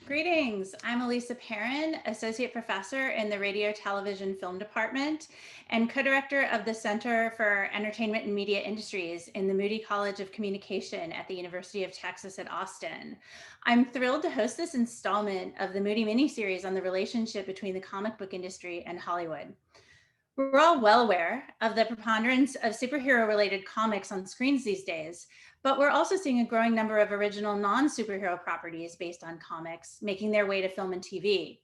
Greetings. I'm Elisa Perrin, Associate Professor in the Radio, Television, Film Department and co-director of the Center for Entertainment and Media Industries in the Moody College of Communication at the University of Texas at Austin. I'm thrilled to host this installment of the Moody miniseries on the relationship between the comic book industry and Hollywood. We're all well aware of the preponderance of superhero-related comics on screens these days, but we're also seeing a growing number of original non-superhero properties based on comics making their way to film and TV.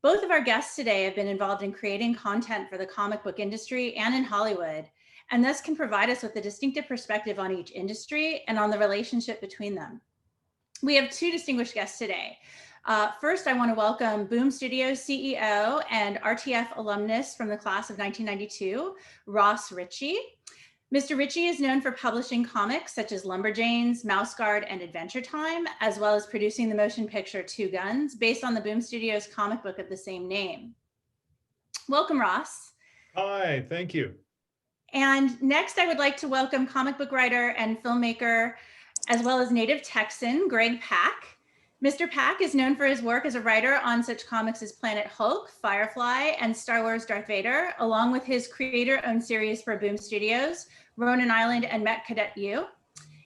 Both of our guests today have been involved in creating content for the comic book industry and in Hollywood, and thus can provide us with a distinctive perspective on each industry and on the relationship between them. We have two distinguished guests today. First, I want to welcome Boom Studios CEO and RTF alumnus from the class of 1992, Ross Ritchie. Mr. Ritchie is known for publishing comics such as Lumberjanes, Mouse Guard, and Adventure Time, as well as producing the motion picture Two Guns, based on the Boom Studios comic book of the same name. Welcome, Ross. Hi, thank you. And next, I would like to welcome comic book writer and filmmaker, as well as native Texan, Greg Pak. Mr. Pak is known for his work as a writer on such comics as Planet Hulk, Firefly, and Star Wars Darth Vader, along with his creator-owned series for Boom Studios, Ronin Island and Met Cadet U.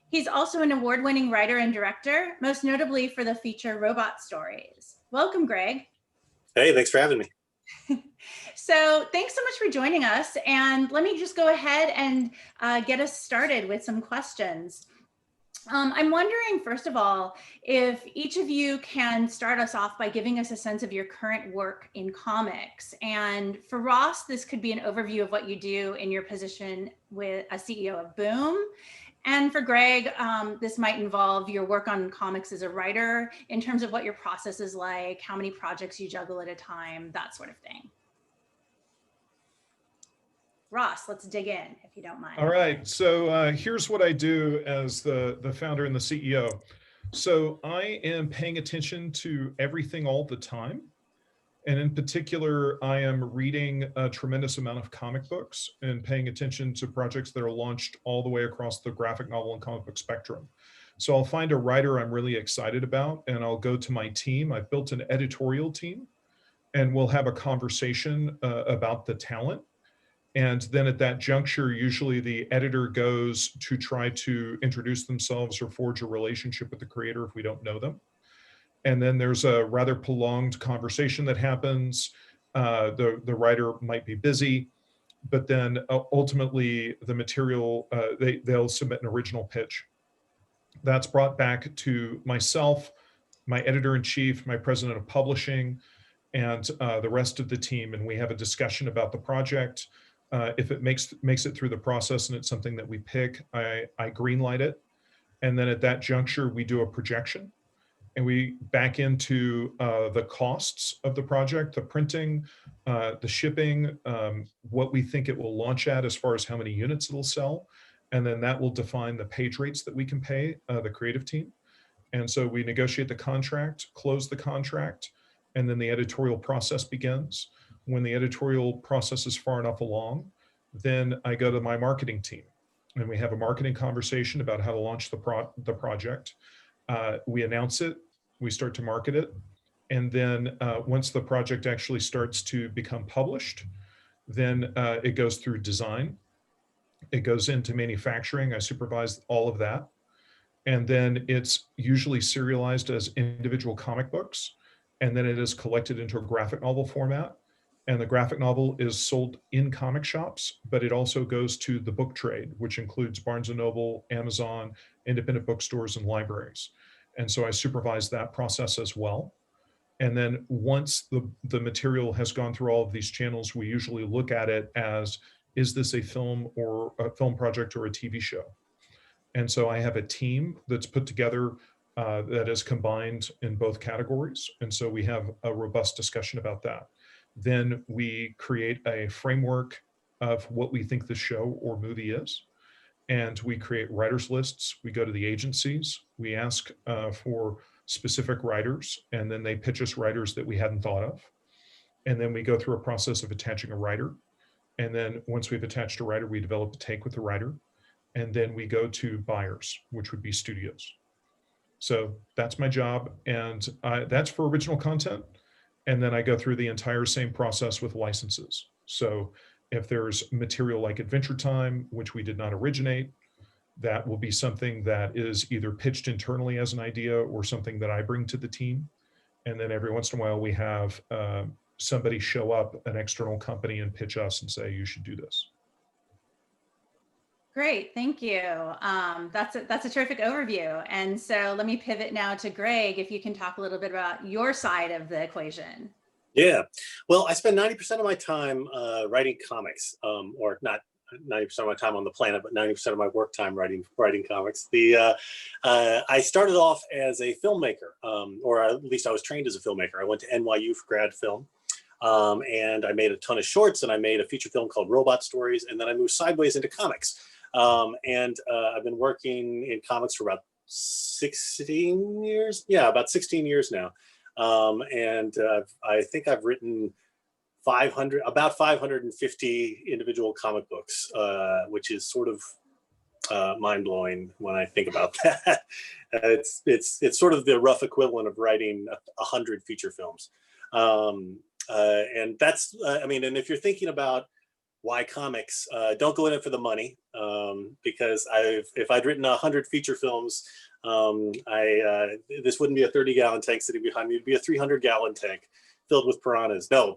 He's also an award-winning writer and director, most notably for the feature Robot Stories. Welcome, Greg. Hey, thanks for having me. So thanks so much for joining us. And let me just go ahead and get us started with some questions. I'm wondering, first of all, if each of you can start us off by giving us a sense of your current work in comics. And for Ross, this could be an overview of what you do in your position with a CEO of Boom. And for Greg, this might involve your work on comics as a writer in terms of what your process is like, how many projects you juggle at a time, that sort of thing. Ross, let's dig in, if you don't mind. All right, so here's what I do as the founder and the CEO. So I am paying attention to everything all the time. And in particular, I am reading a tremendous amount of comic books and paying attention to projects that are launched all the way across the graphic novel and comic book spectrum. So I'll find a writer I'm really excited about, and I'll go to my team. I've built an editorial team, and we'll have a conversation about the talent. And then at that juncture, usually the editor goes to try to introduce themselves or forge a relationship with the creator if we don't know them. And then there's a rather prolonged conversation that happens. The writer might be busy, but then ultimately the material, they'll submit an original pitch. That's brought back to myself, my editor-in-chief, my president of publishing, and the rest of the team. And we have a discussion about the project. If it makes it through the process and it's something that we pick, I greenlight it. And then at that juncture, we do a projection and we back into the costs of the project, the printing, the shipping, what we think it will launch at as far as how many units it'll sell. And then that will define the page rates that we can pay the creative team. And so we negotiate the contract, close the contract, and then the editorial process begins. When the editorial process is far enough along, then I go to my marketing team and we have a marketing conversation about how to launch the project. We announce it, we start to market it. And then once the project actually starts to become published, then it goes through design. It goes into manufacturing. I supervise all of that. And then it's usually serialized as individual comic books. And then it is collected into a graphic novel format. And the graphic novel is sold in comic shops, but it also goes to the book trade, which includes Barnes & Noble, Amazon, independent bookstores, and libraries. And so I supervise that process as well. And then once the material has gone through all of these channels, we usually look at it as, is this a film or a film project or a TV show? And so I have a team that's put together that is combined in both categories. And so we have a robust discussion about that. Then we create a framework of what we think the show or movie is. And we create writers lists. We go to the agencies. We ask for specific writers, and then they pitch us writers that we hadn't thought of. And then we go through a process of attaching a writer. And then once we've attached a writer, we develop a take with the writer. And then we go to buyers, which would be studios. So that's my job. And that's for original content. And then I go through the entire same process with licenses. So if there's material like Adventure Time, which we did not originate, that will be something that is either pitched internally as an idea or something that I bring to the team. And then every once in a while we have somebody show up, an external company, and pitch us and say, you should do this. Great, thank you. That's a terrific overview. And so let me pivot now to Greg, if you can talk a little bit about your side of the equation. Yeah, well, I spend 90% of my time writing comics, or not 90% of my time on the planet, but 90% of my work time writing comics. I started off as a filmmaker, or at least I was trained as a filmmaker. I went to NYU for grad film. And I made a ton of shorts, and I made a feature film called Robot Stories, and then I moved sideways into comics. I've been working in comics for about 16 years. Yeah, about 16 years now. I think I've written about 550 individual comic books, which is sort of mind blowing when I think about that. It's sort of the rough equivalent of writing 100 feature films. And that's, I mean, and if you're thinking about why comics, don't go in it for the money, because if I'd written 100 feature films, this wouldn't be a 30-gallon tank sitting behind me. It'd be a 300-gallon tank filled with piranhas. No,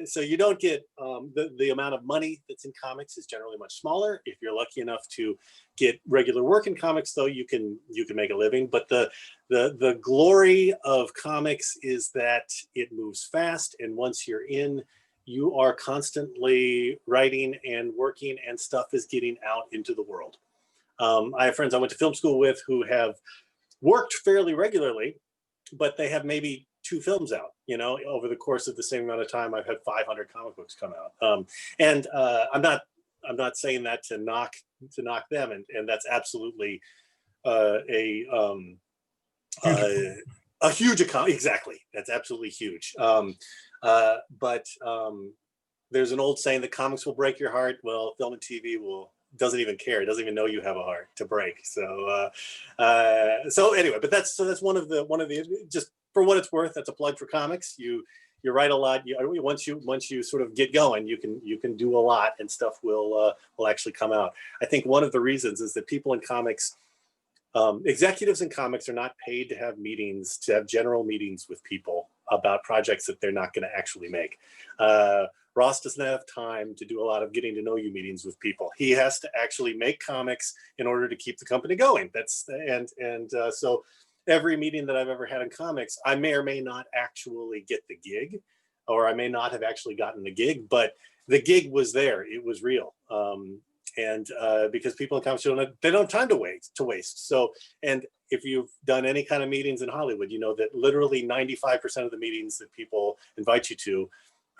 so you don't get the amount of money that's in comics is generally much smaller. If you're lucky enough to get regular work in comics, though, you can make a living. But the glory of comics is that it moves fast, and once you're in, you are constantly writing and working, and stuff is getting out into the world. I have friends I went to film school with who have worked fairly regularly, but they have maybe 2 films out, over the course of the same amount of time. I've had 500 comic books come out. I'm not saying that to knock them. And that's absolutely a huge account. Exactly. That's absolutely huge. But there's an old saying that comics will break your heart. Well, film and TV doesn't even care. It doesn't even know you have a heart to break. So anyway, but that's one of the just for what it's worth. That's a plug for comics. You write a lot. Once you sort of get going, you can do a lot, and stuff will actually come out. I think one of the reasons is that people in comics, executives in comics, are not paid to have meetings, to have general meetings with people about projects that they're not going to actually make. Ross doesn't have time to do a lot of getting to know you meetings with people. He has to actually make comics in order to keep the company going. So every meeting that I've ever had in comics, I may or may not actually get the gig, or I may not have actually gotten the gig, but the gig was there. It was real. Because people in comics they don't have time to waste. So, and if you've done any kind of meetings in Hollywood, you know that literally 95% of the meetings that people invite you to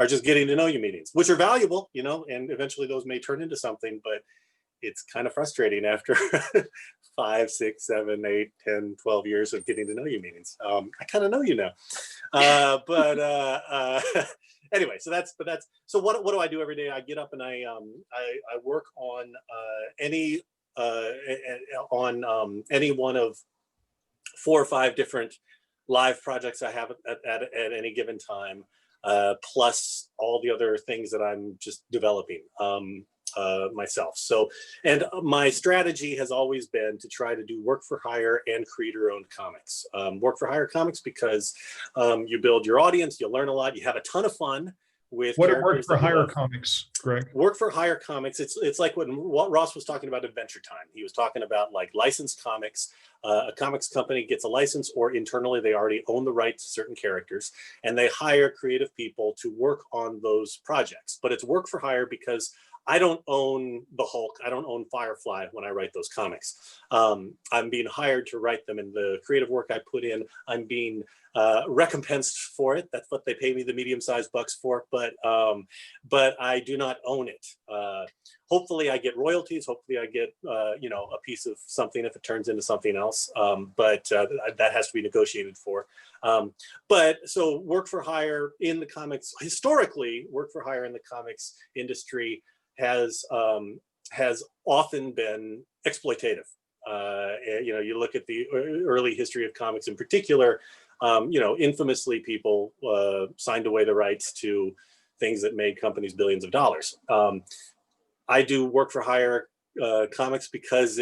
are just getting to know you meetings, which are valuable, and eventually those may turn into something, but it's kind of frustrating after 5, 6, 7, 8, 10, 12 years of getting to know you meetings. I kind of know you now. Anyway, so what do I do every day? I get up and I work on any one of 4 or 5 different live projects I have at any given time, plus all the other things that I'm just developing myself. So, and my strategy has always been to try to do work for hire and creator-owned comics. Work for hire comics because you build your audience, you learn a lot, you have a ton of fun with what are work characters for that you hire love. comics, Greg? Work for hire comics, it's like what Ross was talking about Adventure Time. He was talking about like licensed comics. A comics company gets a license, or internally they already own the rights to certain characters, and they hire creative people to work on those projects. But it's work for hire because I don't own the Hulk, I don't own Firefly when I write those comics. I'm being hired to write them, and the creative work I put in, I'm being recompensed for it. That's what they pay me the medium-sized bucks for, but I do not own it. Hopefully I get royalties, hopefully I get a piece of something if it turns into something else, but that has to be negotiated for. But so work for hire in the comics, historically, work for hire in the comics industry has often been exploitative. You look at the early history of comics in particular. Infamously, people signed away the rights to things that made companies billions of dollars. I do work for hire comics because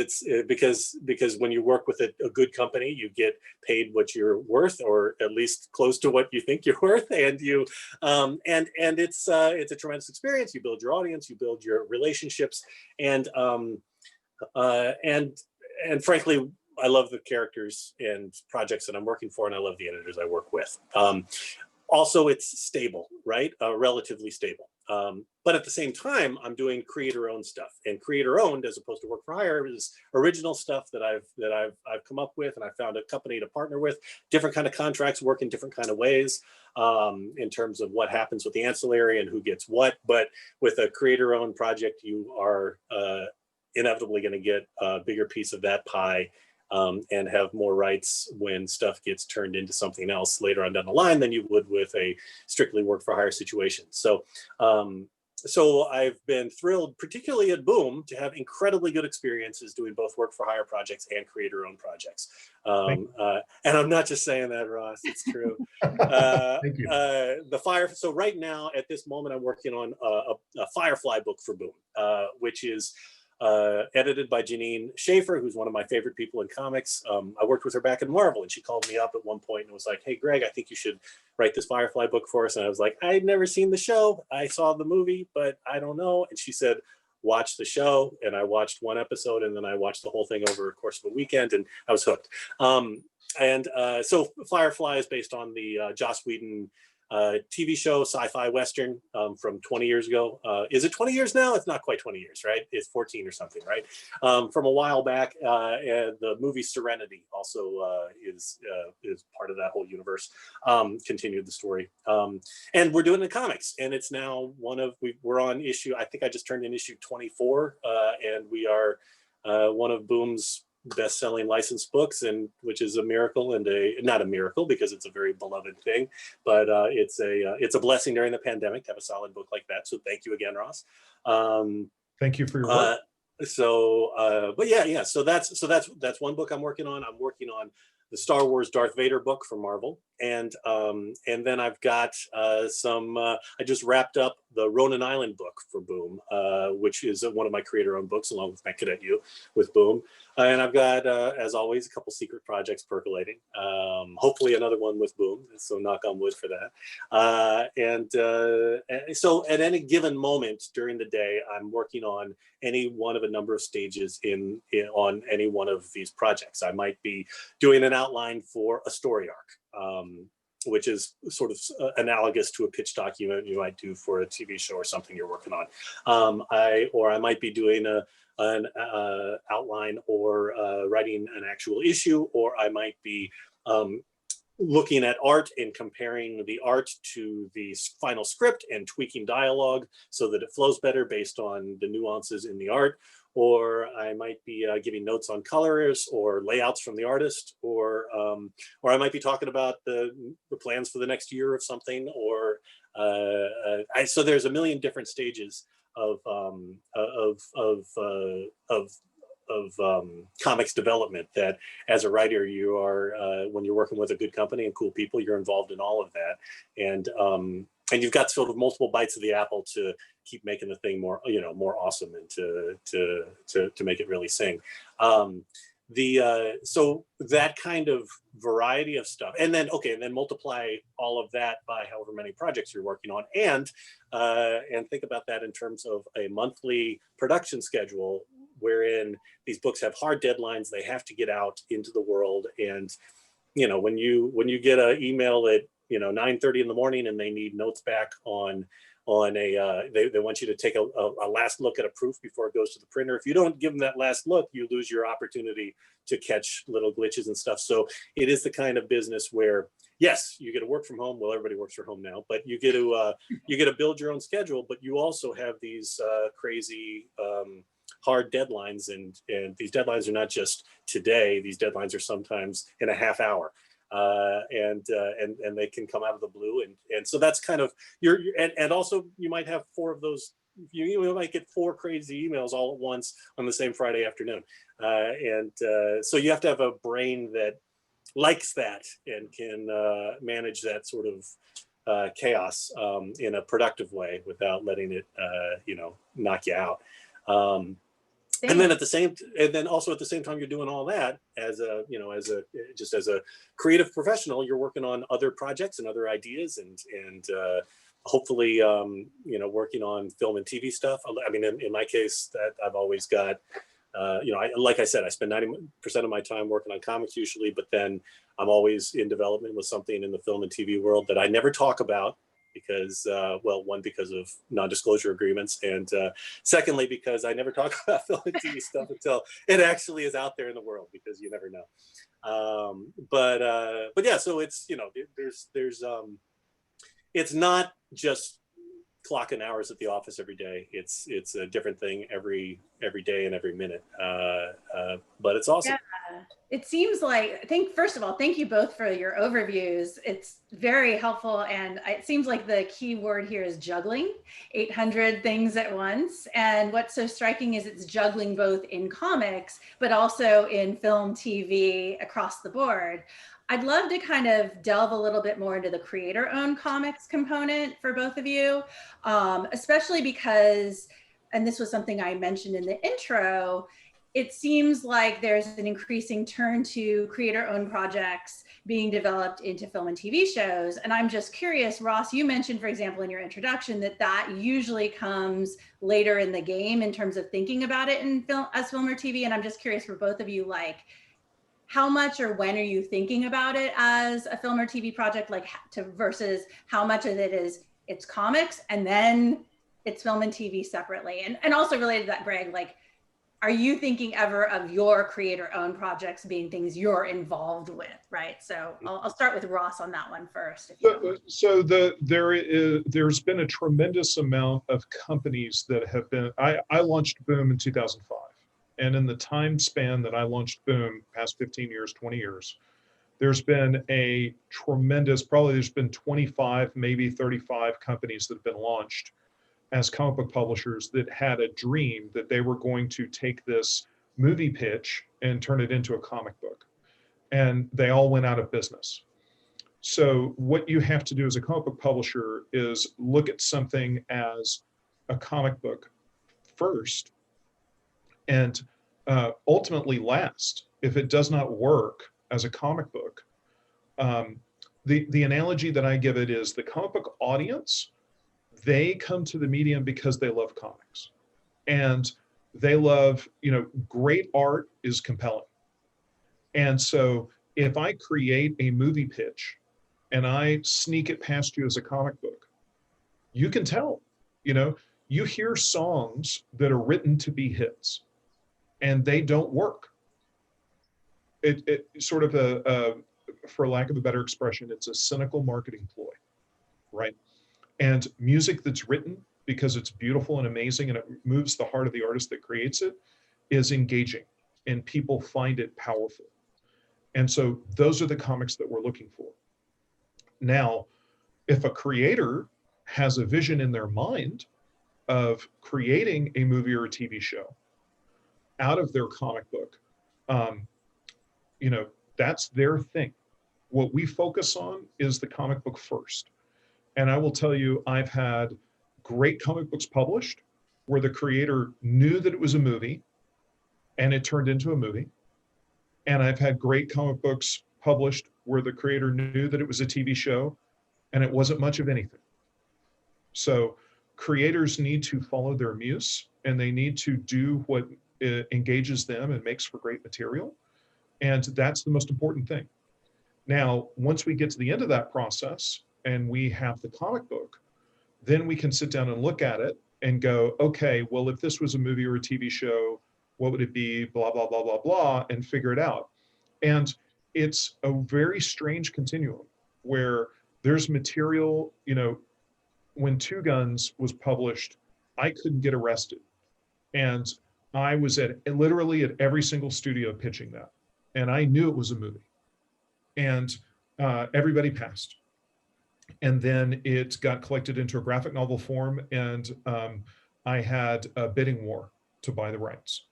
because when you work with a good company, you get paid what you're worth, or at least close to what you think you're worth, and it's a tremendous experience. You build your audience, you build your relationships, and frankly, I love the characters and projects that I'm working for, and I love the editors I work with. Also, it's stable, right? Relatively stable. But at the same time, I'm doing creator-owned stuff, and creator-owned, as opposed to work for hire, is original stuff that I've come up with, and I found a company to partner with. Different kind of contracts work in different kind of ways in terms of what happens with the ancillary and who gets what. But with a creator-owned project, you are inevitably going to get a bigger piece of that pie. And have more rights when stuff gets turned into something else later on down the line than you would with a strictly work for hire situation. So I've been thrilled, particularly at Boom, to have incredibly good experiences doing both work for hire projects and creator-owned projects. And I'm not just saying that, Ross, it's true. Thank you. So right now, at this moment, I'm working on a Firefly book for Boom, which is edited by Janine Schaefer, who's one of my favorite people in comics. I worked with her back in Marvel, and she called me up at one point and was like, "Hey, Greg, I think you should write this Firefly book for us." And I was like, "I'd never seen the show. I saw the movie, but I don't know." And she said, "Watch the show." And I watched one episode, and then I watched the whole thing over the course of a weekend, and I was hooked. So Firefly is based on the Joss Whedon TV show, sci-fi Western from 20 years ago. Is it 20 years now? It's not quite 20 years, right? It's 14 or something, right? From a while back. And the movie Serenity also is part of that whole universe, continued the story. And we're doing the comics, and it's now we're on issue, I think I just turned in issue 24, and we are one of Boom's best-selling licensed books, and which is a miracle, and not a miracle because it's a very beloved thing, but it's a blessing during the pandemic to have a solid book like that. So thank you again, Ross. Thank you for your work. But yeah. So that's one book I'm working on. I'm working on the Star Wars Darth Vader book for Marvel, and then I've got I just wrapped up the Ronin Island book for Boom, which is one of my creator-owned books, along with my Cadet U with Boom. And I've got, as always, a couple secret projects percolating. Hopefully another one with Boom, so knock on wood for that. And so at any given moment during the day, I'm working on any one of a number of stages on any one of these projects. I might be doing an outline for a story arc, which is sort of analogous to a pitch document you might do for a TV show or something you're working on. I might be doing an outline or writing an actual issue, or I might be looking at art and comparing the art to the final script and tweaking dialogue so that it flows better based on the nuances in the art. Or I might be giving notes on colors or layouts from the artist, or I might be talking about the plans for the next year of something. So there's a million different stages of comics development that, as a writer, you are when you're working with a good company and cool people, you're involved in all of that, and you've got sort of multiple bites of the apple to keep making the thing more awesome, and to make it really sing. So that kind of variety of stuff, and then multiply all of that by however many projects you're working on, and think about that in terms of a monthly production schedule, wherein these books have hard deadlines. They have to get out into the world, and when you get an email at 9:30 in the morning and they need notes back on they want you to take a last look at a proof before it goes to the printer. If you don't give them that last look, you lose your opportunity to catch little glitches and stuff. So it is the kind of business where, yes, you get to work from home. Well, everybody works from home now, but you get to build your own schedule. But you also have these crazy hard deadlines, and these deadlines are not just today. These deadlines are sometimes in a half hour. And they can come out of the blue, and so that's kind of and also you might have 4 of those you might get 4 crazy emails all at once on the same Friday afternoon. So you have to have a brain that likes that and can manage that sort of chaos in a productive way without letting it, knock you out. And then also at the same time you're doing all that as a creative professional, you're working on other projects and other ideas and hopefully working on film and TV stuff. I mean, in my case, that I've always got like I said, I spend 90% of my time working on comics usually, but then I'm always in development with something in the film and TV world that I never talk about because, one, because of non-disclosure agreements, and secondly, because I never talk about film and TV stuff until it actually is out there in the world, because you never know. But yeah, so it's, it's not just clocking hours at the office every day. It's a different thing every day and every minute. But it's awesome. Yeah, it seems like, first of all, thank you both for your overviews. It's very helpful. And it seems like the key word here is juggling 800 things at once. And what's so striking is it's juggling both in comics, but also in film, TV, across the board. I'd love to kind of delve a little bit more into the creator-owned comics component for both of you, especially because, and this was something I mentioned in the intro, it seems like there's an increasing turn to creator-owned projects being developed into film and TV shows. And I'm just curious, Ross, you mentioned, for example, in your introduction, that usually comes later in the game in terms of thinking about it in film or TV. And I'm just curious for both of you, like, how much or when are you thinking about it as a film or TV project, versus how much of it is it's comics and then it's film and TV separately? And also related to that, Greg, like, are you thinking ever of your creator-owned projects being things you're involved with, right? So I'll start with Ross on that one first. There's been a tremendous amount of companies that have been, I launched Boom in 2005. And in the time span that I launched Boom, past 15 years, 20 years, there's been a tremendous, probably there's been 25, maybe 35 companies that have been launched as comic book publishers that had a dream that they were going to take this movie pitch and turn it into a comic book. And they all went out of business. So what you have to do as a comic book publisher is look at something as a comic book first, and ultimately last. If it does not work as a comic book, the analogy that I give it is the comic book audience, they come to the medium because they love comics, and they love, great art is compelling. And so if I create a movie pitch and I sneak it past you as a comic book, you can tell, you hear songs that are written to be hits and they don't work. It sort of for lack of a better expression, it's a cynical marketing ploy, right? And music that's written because it's beautiful and amazing and it moves the heart of the artist that creates it is engaging and people find it powerful. And so those are the comics that we're looking for. Now, if a creator has a vision in their mind of creating a movie or a TV show out of their comic book, that's their thing. What we focus on is the comic book first. And I will tell you, I've had great comic books published where the creator knew that it was a movie and it turned into a movie. And I've had great comic books published where the creator knew that it was a TV show and it wasn't much of anything. So creators need to follow their muse and they need to do what engages them and makes for great material. And that's the most important thing. Now, once we get to the end of that process and we have the comic book, then we can sit down and look at it and go, okay, well, if this was a movie or a TV show, what would it be? Blah, blah, blah, blah, blah, and figure it out. And it's a very strange continuum where there's material, when Two Guns was published, I couldn't get arrested. And I was literally at every single studio pitching that. And I knew it was a movie. And everybody passed. And then it got collected into a graphic novel form. And I had a bidding war to buy the rights,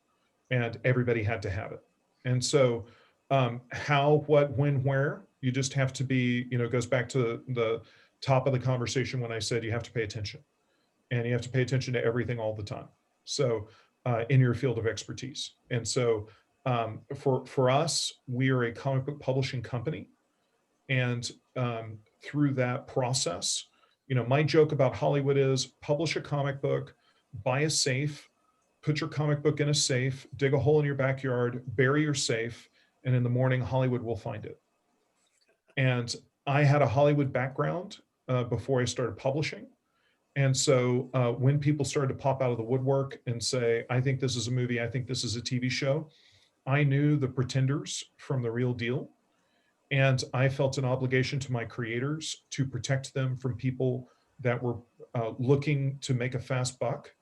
and everybody had to have it. And so how, what, when, where, you just have to be, it goes back to the top of the conversation when I said you have to pay attention, and you have to pay attention to everything all the time. So in your field of expertise. And so for us, we are a comic book publishing company. And through that process, my joke about Hollywood is publish a comic book, buy a safe, put your comic book in a safe, dig a hole in your backyard, bury your safe, and in the morning, Hollywood will find it. And I had a Hollywood background before I started publishing. And so when people started to pop out of the woodwork and say, I think this is a movie, I think this is a TV show, I knew the pretenders from the real deal. And I felt an obligation to my creators to protect them from people that were looking to make a fast buck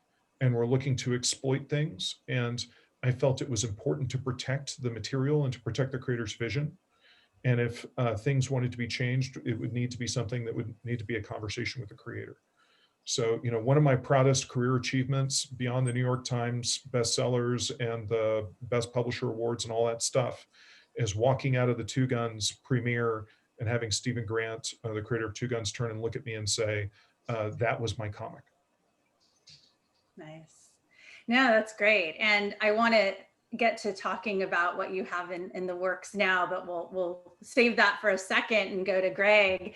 and were looking to exploit things. And I felt it was important to protect the material and to protect the creator's vision. And if things wanted to be changed, it would need to be something that would need to be a conversation with the creator. So, one of my proudest career achievements beyond the New York Times bestsellers and the Best Publisher Awards and all that stuff is walking out of the Two Guns premiere and having Stephen Grant, the creator of Two Guns, turn and look at me and say, that was my comic. Nice. No, that's great. And I want to get to talking about what you have in the works now, but we'll save that for a second and go to Greg.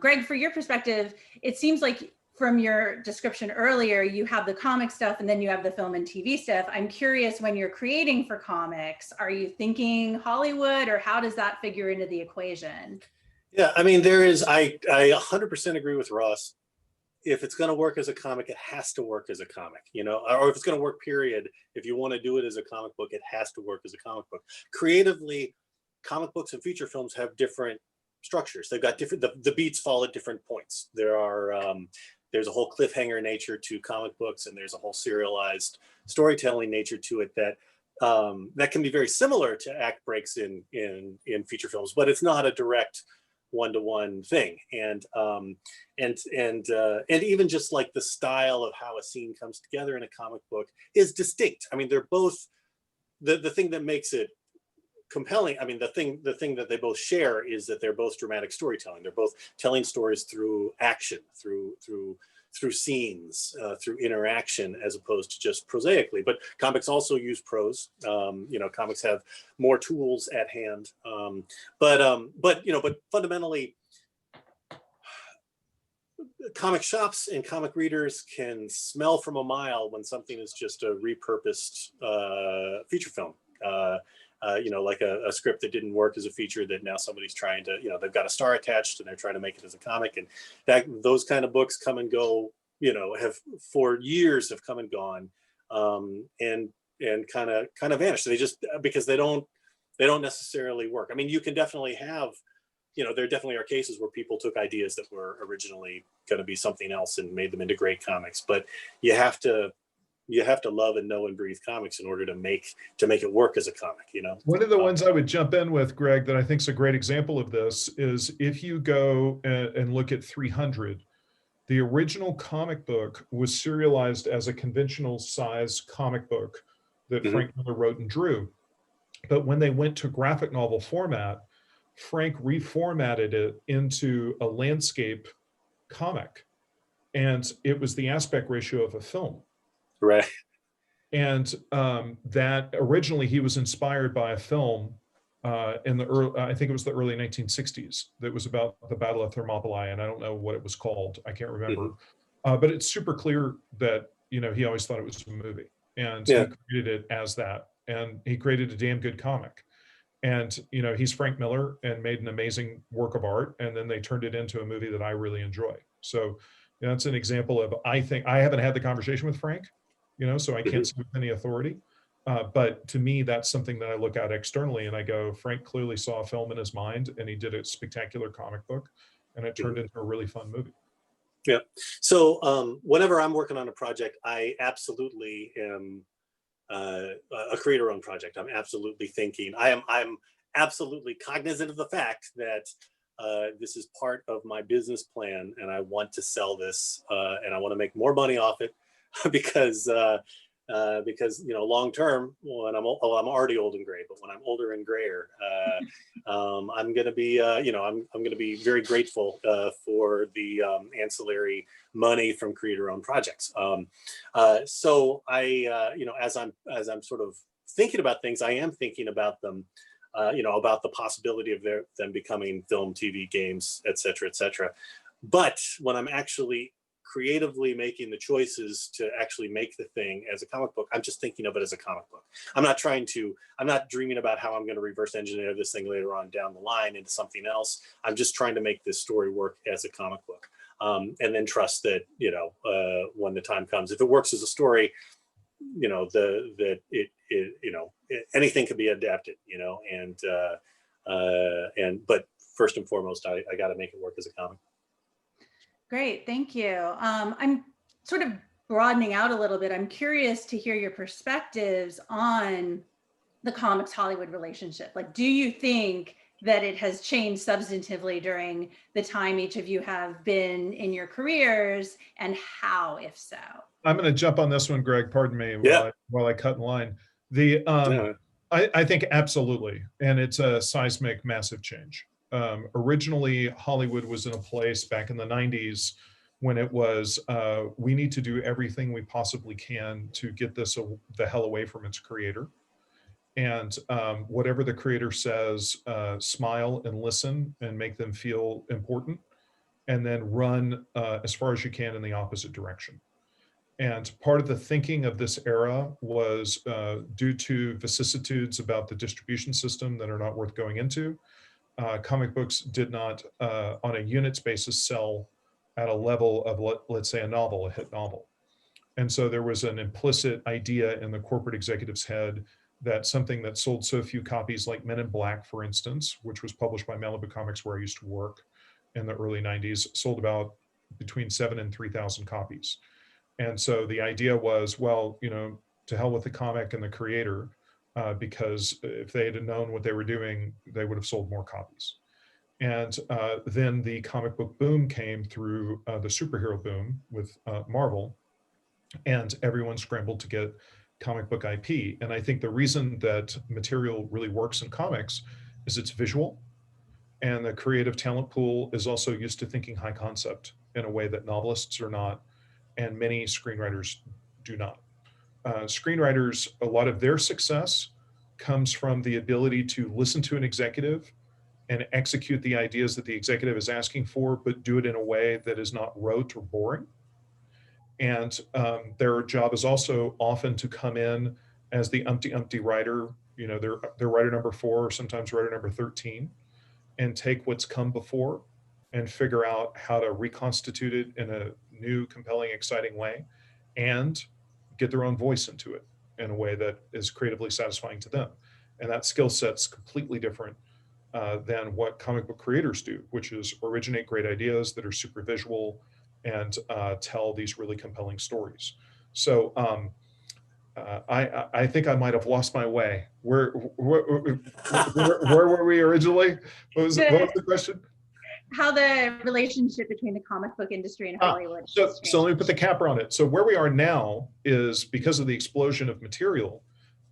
Greg, for your perspective, it seems like from your description earlier, you have the comic stuff and then you have the film and TV stuff. I'm curious, when you're creating for comics, are you thinking Hollywood, or how does that figure into the equation? Yeah, I mean, I 100% agree with Ross. If it's going to work as a comic, it has to work as a comic, or if it's going to work, period. If you want to do it as a comic book, it has to work as a comic book. Creatively, comic books and feature films have different structures. They've got different, the beats fall at different points. There's a whole cliffhanger nature to comic books, and there's a whole serialized storytelling nature to it that can be very similar to act breaks in feature films, but it's not a direct one-to-one thing. And even just like the style of how a scene comes together in a comic book is distinct. I mean, they're both the thing that makes it compelling. I mean, the thing that they both share is that they're both dramatic storytelling. They're both telling stories through action, through scenes, through interaction, as opposed to just prosaically. But comics also use prose. Comics have more tools at hand. But fundamentally, comic shops and comic readers can smell from a mile when something is just a repurposed feature film. Like a script that didn't work as a feature that now somebody's trying to, they've got a star attached and they're trying to make it as a comic. And those kind of books come and go, have for years have come and gone, and kind of vanished. They just, because they don't necessarily work. I mean, you can definitely have, there definitely are cases where people took ideas that were originally going to be something else and made them into great comics, but you have to love and know and breathe comics in order to make it work as a comic, One of the ones I would jump in with, Greg, that I think is a great example of this is if you go and look at 300, the original comic book was serialized as a conventional size comic book that Frank Miller wrote and drew. But when they went to graphic novel format, Frank reformatted it into a landscape comic, and it was the aspect ratio of a film. Right. And that originally he was inspired by a film in the early, I think it was the early 1960s, that was about the Battle of Thermopylae, and I don't know what it was called. I can't remember. But it's super clear that, he always thought it was a movie, and he created it as that, and he created a damn good comic. And, he's Frank Miller and made an amazing work of art, and then they turned it into a movie that I really enjoy. So that's an example of, I think, I haven't had the conversation with Frank, so I can't say with any authority. But to me, that's something that I look at externally and I go, Frank clearly saw a film in his mind and he did a spectacular comic book, and it turned into a really fun movie. Yeah. So whenever I'm working on a project, I absolutely am a creator-owned project. I'm absolutely thinking, I'm absolutely cognizant of the fact that this is part of my business plan, and I want to sell this, and I want to make more money off it. because long term, when I'm already old and gray, but when I'm older and grayer, I'm going to be I'm going to be very grateful for the ancillary money from creator-owned projects. So I as I'm sort of thinking about things, I am thinking about them, about the possibility of them becoming film, TV, games, et cetera, et cetera. But when I'm actually creatively making the choices to actually make the thing as a comic book, I'm just thinking of it as a comic book. I'm not dreaming about how I'm going to reverse engineer this thing later on down the line into something else. I'm just trying to make this story work as a comic book. And then trust that, when the time comes, if it works as a story, anything could be adapted, but first and foremost, I got to make it work as a comic. Great, thank you. I'm sort of broadening out a little bit. I'm curious to hear your perspectives on the comics Hollywood relationship. Like, do you think that it has changed substantively during the time each of you have been in your careers, and how, if so? I'm going to jump on this one, Greg. Pardon me while I cut in line. I think absolutely, and it's a seismic, massive change. Originally, Hollywood was in a place back in the 90s when it was, we need to do everything we possibly can to get this the hell away from its creator. And whatever the creator says, smile and listen and make them feel important, and then run as far as you can in the opposite direction. And part of the thinking of this era was due to vicissitudes about the distribution system that are not worth going into. Comic books did not, on a units basis, sell at a level of, let's say, a hit novel. And so there was an implicit idea in the corporate executive's head that something that sold so few copies, like Men in Black, for instance, which was published by Malibu Comics, where I used to work in the early 90s, sold about between 7,000 and 3,000 copies. And so the idea was, well, to hell with the comic and the creator, because if they had known what they were doing, they would have sold more copies. And then the comic book boom came through the superhero boom with Marvel, and everyone scrambled to get comic book IP. And I think the reason that material really works in comics is it's visual, and the creative talent pool is also used to thinking high concept in a way that novelists are not, and many screenwriters do not. Screenwriters, a lot of their success comes from the ability to listen to an executive and execute the ideas that the executive is asking for, but do it in a way that is not rote or boring. And their job is also often to come in as the umpty writer, they're writer number 4 or sometimes writer number 13, and take what's come before and figure out how to reconstitute it in a new, compelling, exciting way, and get their own voice into it in a way that is creatively satisfying to them. And that skill set's completely different than what comic book creators do, which is originate great ideas that are super visual and tell these really compelling stories. So I think I might have lost my way. Where were we originally? What was the question? How the relationship between the comic book industry and Hollywood. So let me put the capper on it. So where we are now is because of the explosion of material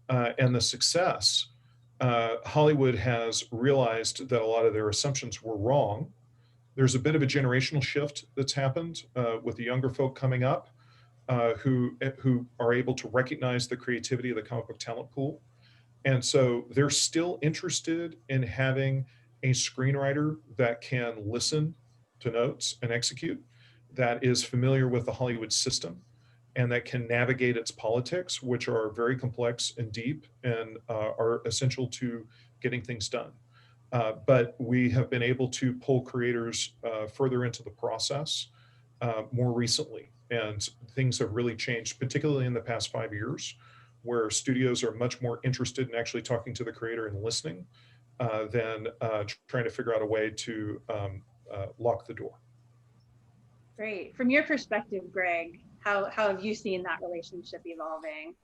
and the success, Hollywood has realized that a lot of their assumptions were wrong. There's a bit of a generational shift that's happened with the younger folk coming up who are able to recognize the creativity of the comic book talent pool. And so they're still interested in having a screenwriter that can listen to notes and execute, that is familiar with the Hollywood system, and that can navigate its politics, which are very complex and deep and are essential to getting things done. But we have been able to pull creators further into the process more recently. And things have really changed, particularly in the past 5 years, where studios are much more interested in actually talking to the creator and listening than trying to figure out a way to lock the door. Great. From your perspective, Greg, how have you seen that relationship evolving?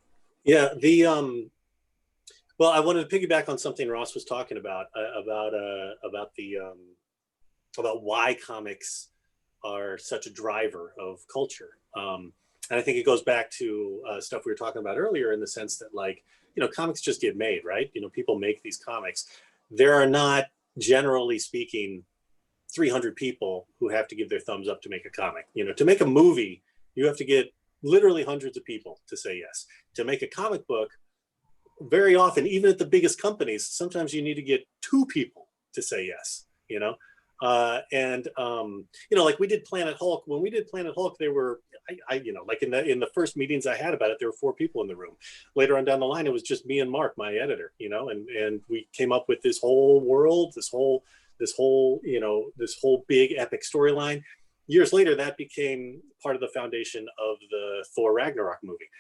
Yeah, well, I wanted to piggyback on something Ross was talking about why comics are such a driver of culture. And I think it goes back to stuff we were talking about earlier, in the sense that, like, you know, comics just get made, right? You know, people make these comics. There are not, generally speaking, 300 people who have to give their thumbs up to make a comic. You know, to make a movie, you have to get literally hundreds of people to say yes. To make a comic book, very often, even at the biggest companies, sometimes you need to get 2 people to say yes, you know? You know, like we did Planet Hulk. When we did Planet Hulk, there were, you know, like in the first meetings I had about it, there were 4 people in the room. Later on down the line, it was just me and Mark, my editor, you know, and we came up with this whole world, this whole, you know, this whole big epic storyline. Years later, that became part of the foundation of the Thor Ragnarok movie.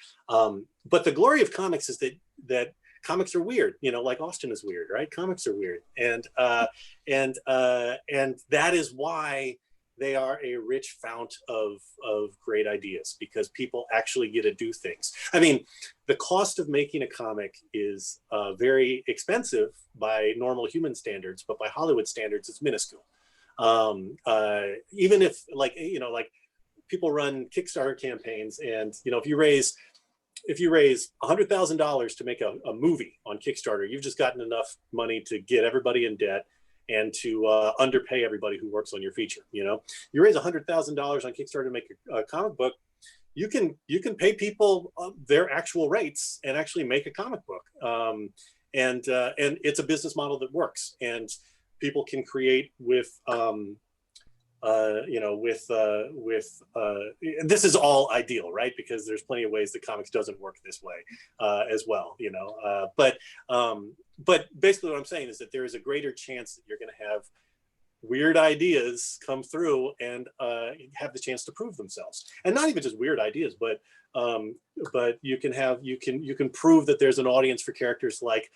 But the glory of comics is that comics are weird, you know, like Austin is weird, right? Comics are weird. And that is why they are a rich fount of great ideas, because people actually get to do things. I mean, the cost of making a comic is very expensive by normal human standards, but by Hollywood standards, it's minuscule. Even if, like, you know, like people run Kickstarter campaigns, and, you know, if you raise $100,000 to make a movie on Kickstarter, you've just gotten enough money to get everybody in debt and to underpay everybody who works on your feature. You know, you raise $100,000 on Kickstarter to make a comic book, you can pay people their actual rates and actually make a comic book. And it's a business model that works, and people can create with you know, this is all ideal, right? Because there's plenty of ways that comics doesn't work this way as well, you know. But basically what I'm saying is that there is a greater chance that you're going to have weird ideas come through and have the chance to prove themselves. And not even just weird ideas, but you can prove that there's an audience for characters like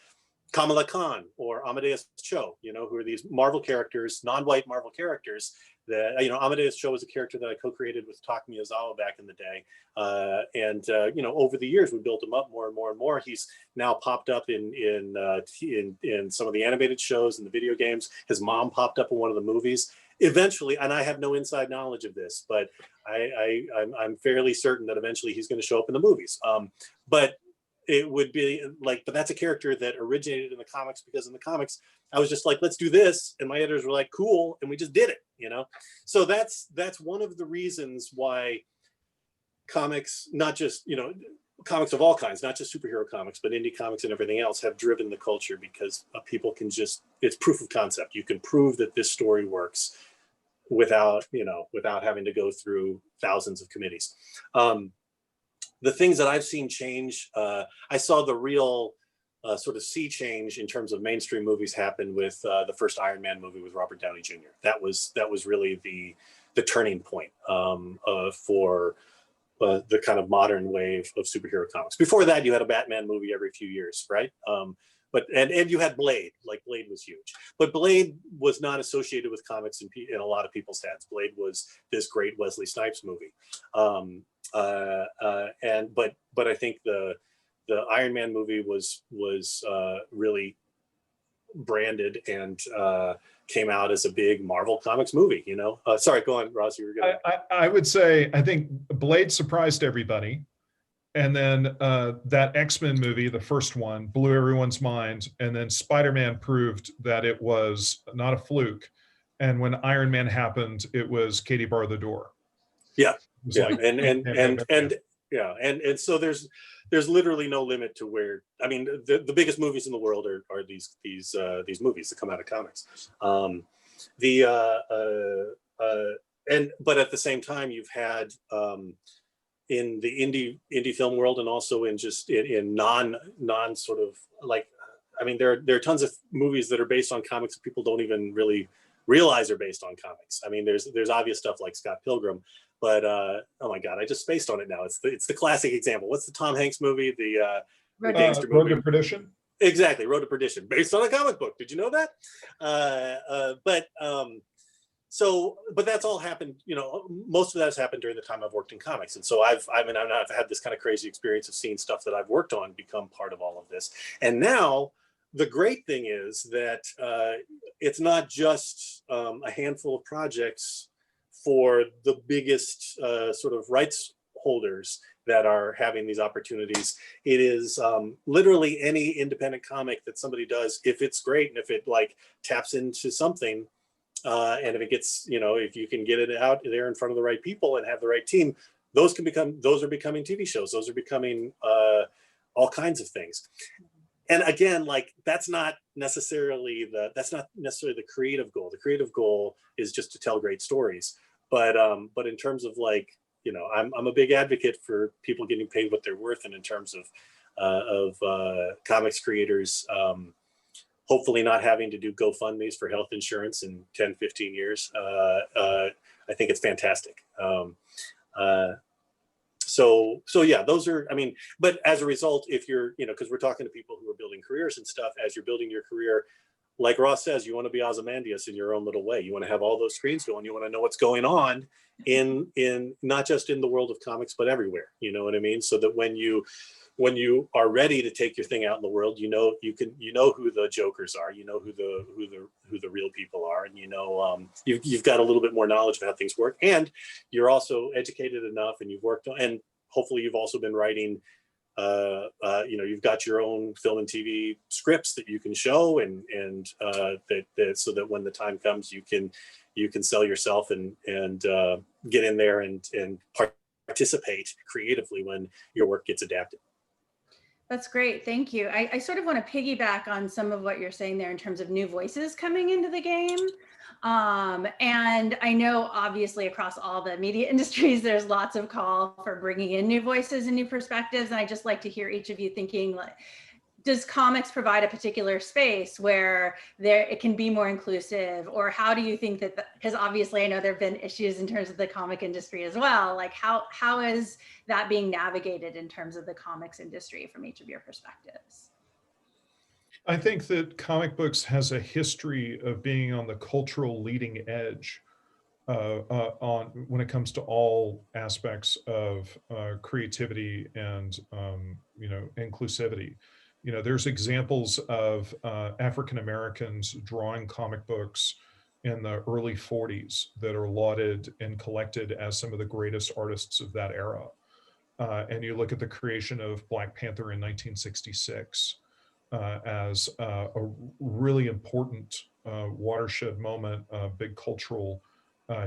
Kamala Khan or Amadeus Cho, you know, who are these Marvel characters, non-white Marvel characters that, you know, Amadeus Cho was a character that I co-created with Taka Miyazawa back in the day. You know, over the years, we built him up more and more and more. He's now popped up in some of the animated shows and the video games. His mom popped up in one of the movies. Eventually, and I have no inside knowledge of this, but I'm fairly certain that eventually he's going to show up in the movies. But it would be like, but that's a character that originated in the comics, because in the comics, I was just like, let's do this. And my editors were like, cool. And we just did it, you know? So that's one of the reasons why comics, not just, you know, comics of all kinds, not just superhero comics, but indie comics and everything else, have driven the culture, because people can just, it's proof of concept. You can prove that this story works without, you know, without having to go through thousands of committees. The things that I've seen change, I saw the real sort of sea change in terms of mainstream movies happen with the first Iron Man movie with Robert Downey Jr. That was really the turning point for the kind of modern wave of superhero comics. Before that, you had a Batman movie every few years, right? But you had Blade. Like, Blade was huge, but Blade was not associated with comics in a lot of people's heads. Blade was this great Wesley Snipes movie. But I think the Iron Man movie was really branded and came out as a big Marvel Comics movie, you know. Sorry, go on, Ross. You were going. I would say, I think Blade surprised everybody, and then that X-Men movie, the first one, blew everyone's mind, and then Spider-Man proved that it was not a fluke. And when Iron Man happened, it was Katie bar the door. Yeah, yeah, like, and so there's literally no limit to where, I mean, the biggest movies in the world are these movies that come out of comics. But at the same time, you've had in the indie film world, and also in just in non sort of, like, I mean, there are tons of movies that are based on comics that people don't even really realize are based on comics. I mean, there's obvious stuff like Scott Pilgrim, but oh my God, I just spaced on it now. It's the classic example. What's the Tom Hanks movie? The gangster movie. Road to Perdition. Exactly, Road to Perdition, based on a comic book. Did you know that? But that's all happened. You know, most of that has happened during the time I've worked in comics, and so I've had this kind of crazy experience of seeing stuff that I've worked on become part of all of this. And now the great thing is that it's not just a handful of projects for the biggest sort of rights holders that are having these opportunities. It is literally any independent comic that somebody does, if it's great and if it like taps into something, and if it gets, if you can get it out there in front of the right people and have the right team, those are becoming TV shows. Those are becoming all kinds of things. And again, like that's not necessarily the creative goal. The creative goal is just to tell great stories. But in terms of like, I'm a big advocate for people getting paid what they're worth, and in terms of comics creators, hopefully not having to do GoFundMe's for health insurance in 10, 15 years. I think it's fantastic. So yeah, those are, but as a result, if you're, because we're talking to people who are building careers and stuff, as you're building your career, like Ross says, you want to be Ozymandias in your own little way. You want to have all those screens going. You want to know what's going on in not just in the world of comics, but everywhere. You know what I mean? So that when you are ready to take your thing out in the world, you know who the jokers are, who the real people are, and you've got a little bit more knowledge of how things work, and you're also educated enough, and you've worked on, and hopefully you've also been writing. You've got your own film and TV scripts that you can show, and that so that when the time comes, you can sell yourself and get in there and participate creatively when your work gets adapted. That's great. Thank you. I sort of want to piggyback on some of what you're saying there in terms of new voices coming into the game. And I know obviously across all the media industries, there's lots of call for bringing in new voices and new perspectives. And I just like to hear each of you thinking, like, does comics provide a particular space where it can be more inclusive, or how do you think that, because obviously I know there've been issues in terms of the comic industry as well, like how is that being navigated in terms of the comics industry from each of your perspectives? I think that comic books has a history of being on the cultural leading edge on when it comes to all aspects of creativity and inclusivity. There's examples of African Americans drawing comic books in the early 40s that are lauded and collected as some of the greatest artists of that era. And you look at the creation of Black Panther in 1966 as a really important watershed moment, a big cultural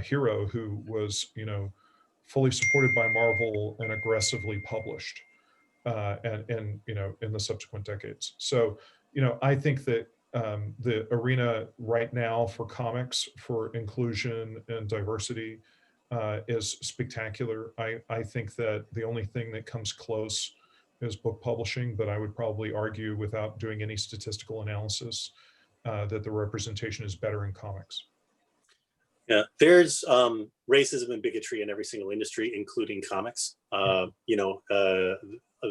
hero who was, fully supported by Marvel and aggressively published. And in the subsequent decades. So, I think that the arena right now for comics, for inclusion and diversity, is spectacular. I think that the only thing that comes close is book publishing, but I would probably argue, without doing any statistical analysis, that the representation is better in comics. Yeah, there's racism and bigotry in every single industry, including comics.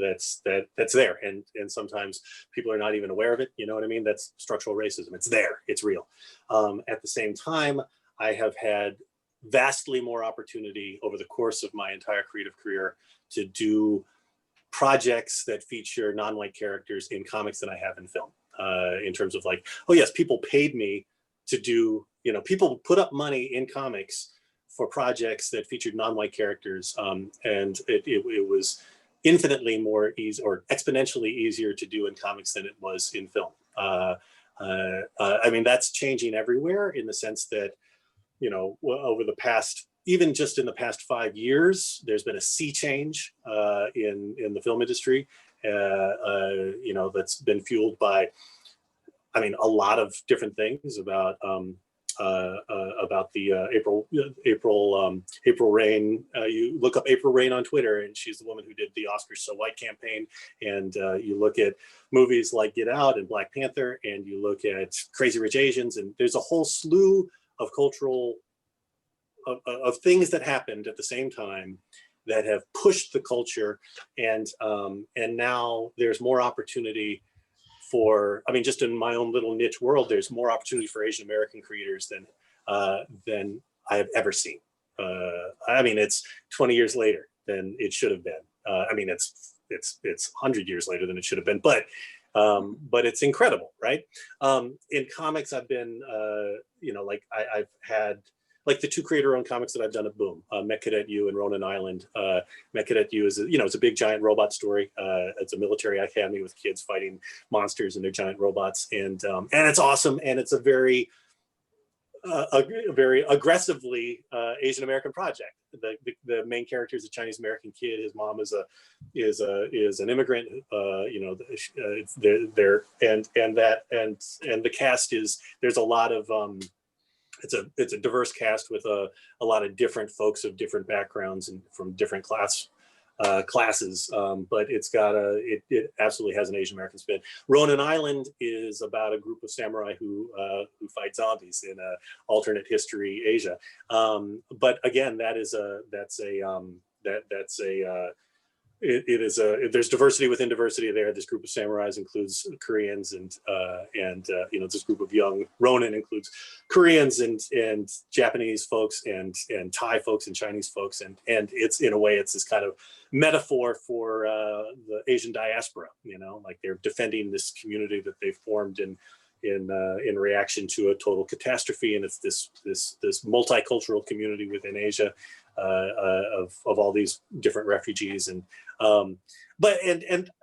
That's there, and sometimes people are not even aware of it. You know what I mean? That's structural racism. It's there. It's real. At the same time, I have had vastly more opportunity over the course of my entire creative career to do projects that feature non-white characters in comics than I have in film. In terms of like, oh yes, people paid me to do. People put up money in comics for projects that featured non-white characters, and it was infinitely more easy, or exponentially easier to do in comics than it was in film. That's changing everywhere, in the sense that, over the past, even just in the past 5 years, there's been a sea change in the film industry, that's been fueled by, a lot of different things about the April Rain. You look up April Rain on Twitter, and she's the woman who did the Oscars So White campaign. And you look at movies like Get Out and Black Panther, and you look at Crazy Rich Asians, and there's a whole slew of cultural of things that happened at the same time that have pushed the culture, and now there's more opportunity for, just in my own little niche world, there's more opportunity for Asian American creators than I have ever seen. It's 20 years later than it should have been. It's 100 years later than it should have been, but it's incredible, right? In comics, I've been, I've had like the 2 creator-owned comics that I've done at Boom, Mech Cadet U and Ronin Island. Mech Cadet U is, it's a big giant robot story. It's a military academy with kids fighting monsters and their giant robots, and it's awesome, and it's a very aggressively Asian American project. The main character is a Chinese American kid. His mom is an immigrant. They're and the cast is, there's a lot of it's a diverse cast with a lot of different folks of different backgrounds and from different classes, but it absolutely has an Asian American spin. Ronin Island is about a group of samurai who fight zombies in a alternate history Asia. But again, there's diversity within diversity there. This group of samurais includes Koreans and this group of young Ronin includes Koreans and Japanese folks and Thai folks and Chinese folks, and it's, in a way, it's this kind of metaphor for the Asian diaspora. Like they're defending this community that they formed in reaction to a total catastrophe, and it's this multicultural community within Asia of all these different refugees, and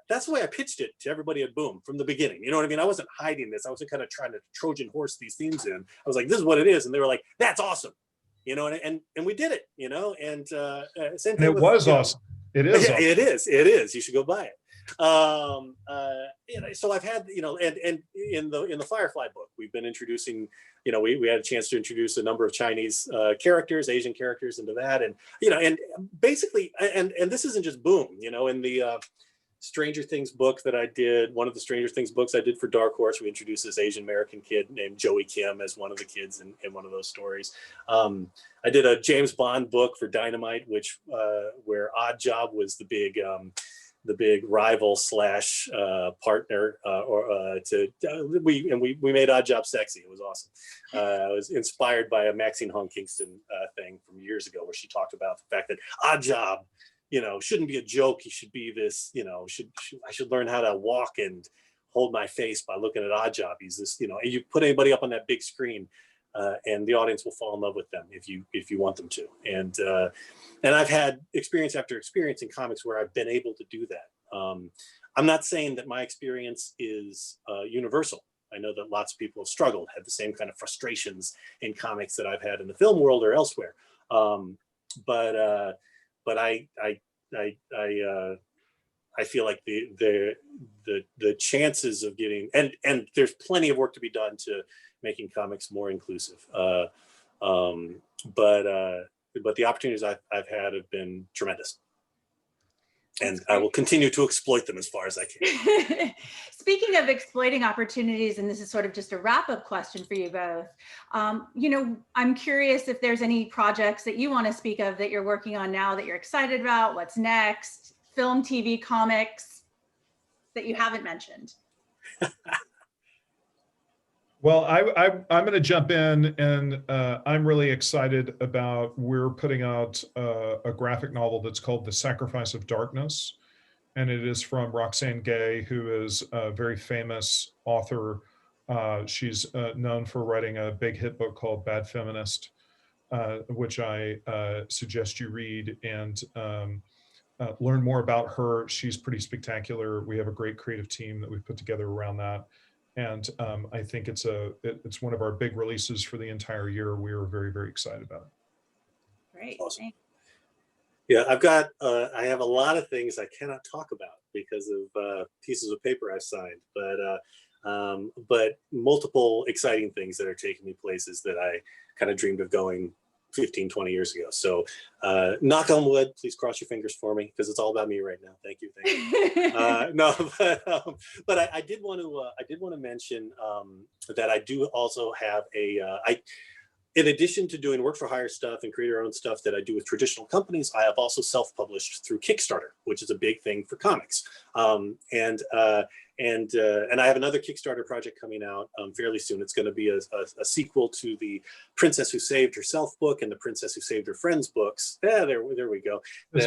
that's the way I pitched it to everybody at Boom from the beginning. You know what I mean? I wasn't hiding this. I wasn't kind of trying to Trojan horse these themes in. I was like, this is what it is, and they were like, that's awesome, and we did it, and same thing. And it was awesome. It is. Yeah, awesome. It is. You should go buy it. So I've had, and in the Firefly book, we've been introducing, we had a chance to introduce a number of Chinese characters, Asian characters into that, and and basically, and this isn't just Boom, in the Stranger Things book that I did, one of the Stranger Things books I did for Dark Horse, we introduced this Asian American kid named Joey Kim as one of the kids in one of those stories. I did a James Bond book for Dynamite, which where Odd Job was the big rival slash partner, we made Odd Job sexy. It was awesome. I was inspired by a Maxine Hong Kingston thing from years ago, where she talked about the fact that Odd Job, shouldn't be a joke. He should be this, I should learn how to walk and hold my face by looking at Odd Job. He's this, and you put anybody up on that big screen, and the audience will fall in love with them if you want them to. And I've had experience after experience in comics where I've been able to do that. I'm not saying that my experience is universal. I know that lots of people have struggled, had the same kind of frustrations in comics that I've had in the film world or elsewhere. But I feel like the chances of getting, and there's plenty of work to be done to making comics more inclusive. But the opportunities I've had have been tremendous. And I will continue to exploit them as far as I can. Speaking of exploiting opportunities, and this is sort of just a wrap-up question for you both, I'm curious if there's any projects that you want to speak of that you're working on now that you're excited about, what's next, film, TV, comics that you haven't mentioned. Well, I'm going to jump in, and I'm really excited about, we're putting out a graphic novel that's called The Sacrifice of Darkness. And it is from Roxane Gay, who is a very famous author. She's known for writing a big hit book called Bad Feminist, which I suggest you read and learn more about her. She's pretty spectacular. We have a great creative team that we've put together around that. And I think it's one of our big releases for the entire year. We are very, very excited about it. Great. Awesome. Yeah, I have a lot of things I cannot talk about because of pieces of paper I've signed, but multiple exciting things that are taking me places that I kind of dreamed of going 15, 20 years ago. So knock on wood, please cross your fingers for me, because it's all about me right now. Thank you. No, but I did want to mention that I do also have in addition to doing work for hire stuff and creator-owned stuff that I do with traditional companies, I have also self-published through Kickstarter, which is a big thing for comics. And I have another Kickstarter project coming out fairly soon. It's going to be a sequel to the Princess Who Saved Herself book and the Princess Who Saved Her Friends books. Yeah, there we go. It's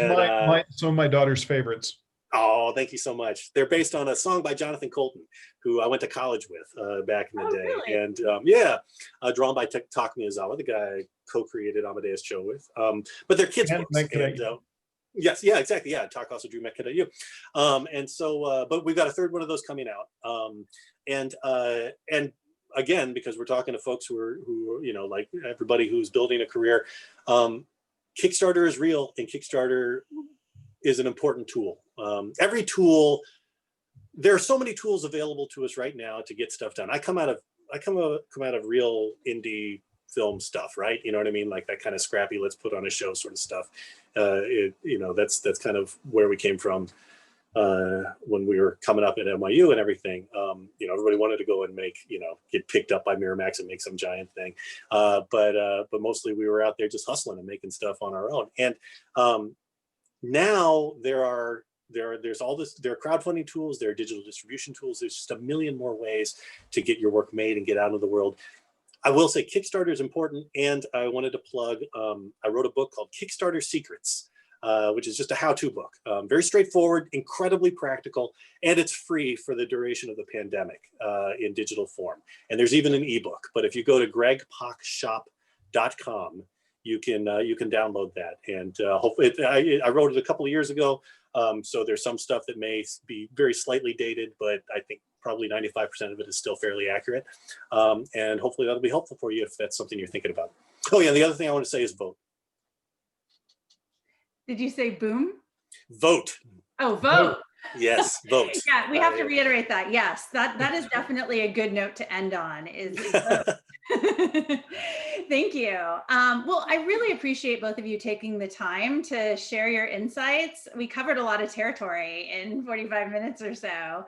some of my daughter's favorites. Oh, thank you so much. They're based on a song by Jonathan Colton, who I went to college with back in the day. Really? And yeah, drawn by Taka Miyazawa, the guy I co-created Amadeus Cho with. But they're kids' And books. And, yes, yeah, exactly. Yeah, Taka also drew Met Cadet U. And so, but we've got a third one of those coming out. And again, because we're talking to folks who are, you know, like everybody who's building a career, Kickstarter is real, and Kickstarter is an important tool. Every tool, there are so many tools available to us right now to get stuff done. I come out of real indie film stuff, right? You know what I mean? Like that kind of scrappy, let's put on a show sort of stuff. You know, that's kind of where we came from when we were coming up at NYU and everything. You know, everybody wanted to go and make, you know, get picked up by Miramax and make some giant thing. But mostly we were out there just hustling and making stuff on our own. And now there's all this, there are crowdfunding tools, there are digital distribution tools. There's just a million more ways to get your work made and get out into the world. I will say Kickstarter is important, and I wanted to plug, I wrote a book called Kickstarter Secrets, which is just a how-to book. Very straightforward, incredibly practical, and it's free for the duration of the pandemic in digital form. And there's even an ebook, but if you go to gregpockshop.com, you can download that. And hopefully, I wrote it a couple of years ago, so there's some stuff that may be very slightly dated, but I think probably 95% of it is still fairly accurate. And hopefully that'll be helpful for you if that's something you're thinking about. Oh yeah, and the other thing I want to say is vote. Did you say boom? Vote. Oh, vote. Yes, vote. Yeah, we have to reiterate that. Yes, that is definitely a good note to end on, is vote. Thank you. Well, I really appreciate both of you taking the time to share your insights. We covered a lot of territory in 45 minutes or so.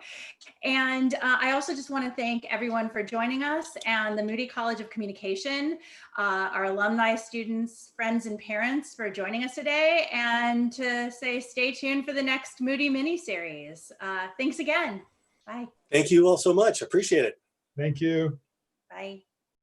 And I also just want to thank everyone for joining us, and the Moody College of Communication, our alumni, students, friends, and parents for joining us today, and to say stay tuned for the next Moody mini-series. Thanks again. Bye. Thank you all so much. Appreciate it. Thank you. Bye.